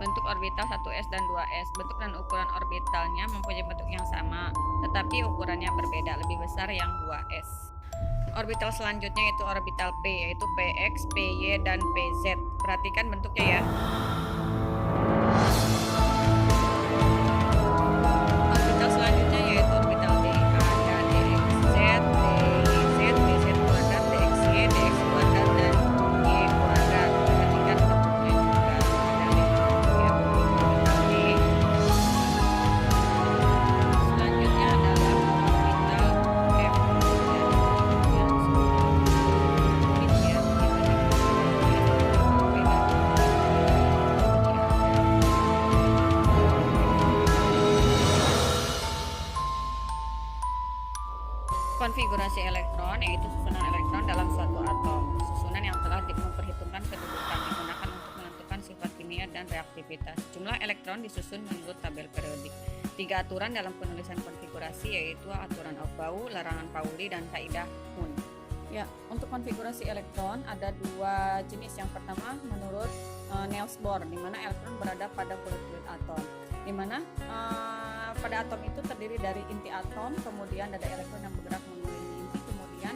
bentuk orbital 1s dan 2s. Bentuk dan ukuran orbitalnya mempunyai bentuk yang sama, tetapi ukurannya berbeda, lebih besar yang 2s. Orbital selanjutnya itu orbital P, yaitu Px, Py, dan Pz. Perhatikan bentuknya ya. Orbital selanjutnya yaitu orbital D. Ada dxz, dyz, dz kuadrat, dxy, dx kuadrat, dan y kuadrat. Perhatikan bentuknya juga. Ada orbital D. Selanjutnya adalah orbital F. Konfigurasi elektron yaitu susunan elektron dalam suatu atom. Susunan yang telah memperhitungkan kedudukan digunakan untuk menentukan sifat kimia dan reaktivitas. Jumlah elektron disusun menurut tabel periodik. 3 aturan dalam penulisan konfigurasi yaitu aturan Aufbau, larangan Pauli, dan kaidah Hund. Ya, untuk konfigurasi elektron ada 2 jenis. Yang pertama menurut Niels Bohr, di mana elektron berada pada kulit-kulit atom. Di mana pada atom itu terdiri dari inti atom, kemudian ada elektron yang bergerak mengelilingi inti, kemudian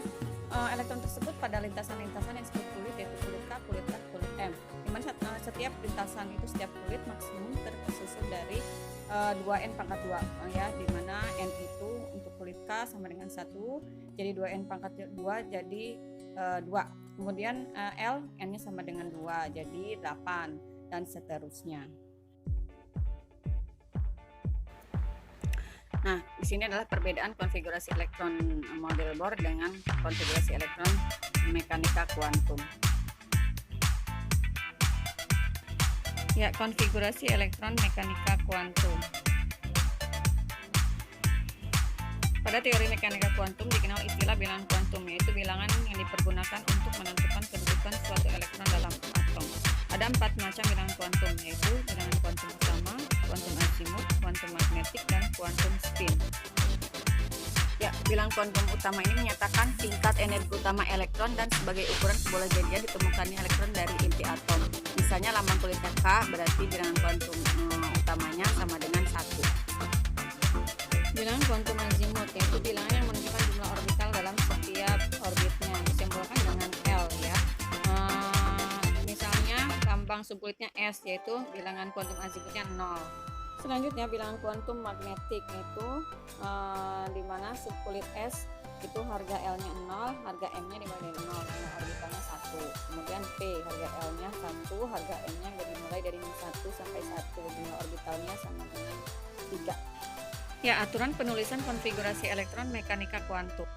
elektron tersebut pada lintasan-lintasan yang disebut kulit, yaitu kulit K, kulit R, kulit M. Di mana setiap lintasan itu, setiap kulit maksimum tersusun dari 2n pangkat 2 ya, di mana n itu untuk kulit K sama dengan 1, jadi 2n pangkat 2 jadi 2. Kemudian L, n-nya sama dengan 2, jadi 8, dan seterusnya. Nah, di sini adalah perbedaan konfigurasi elektron model Bohr dengan konfigurasi elektron mekanika kuantum. Ya, konfigurasi elektron mekanika kuantum. Pada teori mekanika kuantum dikenal istilah bilangan kuantum, yaitu bilangan yang dipergunakan untuk menentukan kedudukan suatu elektron dalam atom. Ada 4 macam bilangan kuantum, yaitu bilangan kuantum utama, kuantum azimut, kuantum magnetik, dan kuantum spin. Ya, bilangan kuantum utama ini menyatakan tingkat energi utama elektron dan sebagai ukuran seboleh jadian ditemukannya elektron dari inti atom. Misalnya lambang kuliah K, berarti bilangan kuantum utamanya sama dengan 1. Bilangan kuantum azimut yaitu bilangan yang menentukan jumlah orbital dalam setiap orbitnya, disimbolkan dengan L ya. Misalnya lambang subkulitnya S, yaitu bilangan kuantum azimutnya 0. Selanjutnya bilangan kuantum magnetik yaitu di mana subkulit S itu harga L-nya 0, harga M-nya dimulai dari 0, jumlah orbitalnya 1. Kemudian P, harga L-nya 1, harga M-nya dimulai dari 1 sampai 1, jumlah orbitalnya sama dengan 3. Ya, aturan penulisan konfigurasi elektron mekanika kuantum.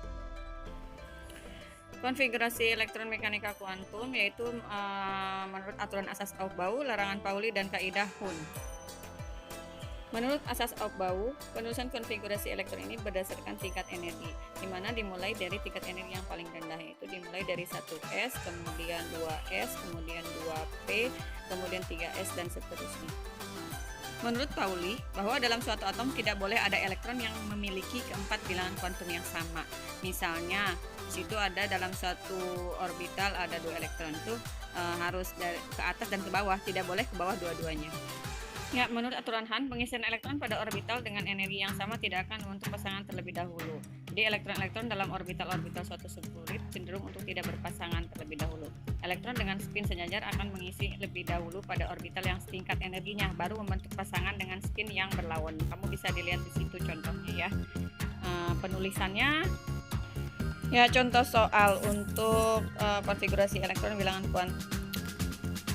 Konfigurasi elektron mekanika kuantum yaitu menurut aturan asas Aufbau, larangan Pauli, dan kaidah Hund. Menurut asas Aufbau, penulisan konfigurasi elektron ini berdasarkan tingkat energi, di mana dimulai dari tingkat energi yang paling rendah, yaitu dimulai dari 1s, kemudian 2s, kemudian 2p, kemudian 3s, dan seterusnya. Menurut Pauli, bahwa dalam suatu atom tidak boleh ada elektron yang memiliki keempat bilangan kuantum yang sama. Misalnya, di situ ada dalam suatu orbital ada 2 elektron, itu harus dari ke atas dan ke bawah, tidak boleh ke bawah dua-duanya. Ya, menurut aturan Hund, pengisian elektron pada orbital dengan energi yang sama tidak akan membentuk pasangan terlebih dahulu. Jadi elektron-elektron dalam orbital-orbital suatu subkulit cenderung untuk tidak berpasangan terlebih dahulu. Elektron dengan spin sejajar akan mengisi lebih dahulu pada orbital yang setingkat energinya, baru membentuk pasangan dengan spin yang berlawan. Kamu bisa dilihat di situ contohnya ya. Penulisannya ya, contoh soal untuk konfigurasi elektron bilangan kuantum.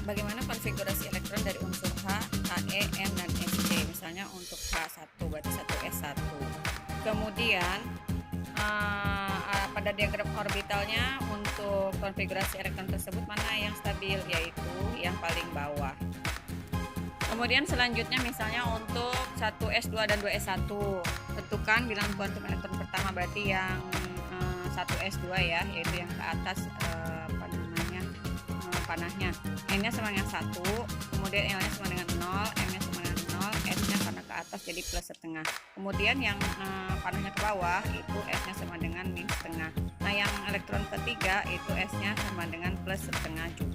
Bagaimana konfigurasi elektron dari unsur H, He, N, dan Sc. Misalnya untuk H1 berarti 1s1. Kemudian pada diagram orbitalnya untuk konfigurasi elektron tersebut mana yang stabil, yaitu yang paling bawah. Kemudian selanjutnya misalnya untuk 1s2 dan 2s1, tentukan bilangan kuantum elektron pertama, berarti yang 1s2 ya, yaitu yang ke atas panahnya. N-nya sama dengan 1, kemudian L-nya sama dengan 0, M-nya sama dengan 0, S-nya karena ke atas jadi plus setengah. Kemudian yang panahnya ke bawah itu S-nya sama dengan min setengah. Nah, yang elektron ketiga itu S-nya sama dengan plus setengah juga.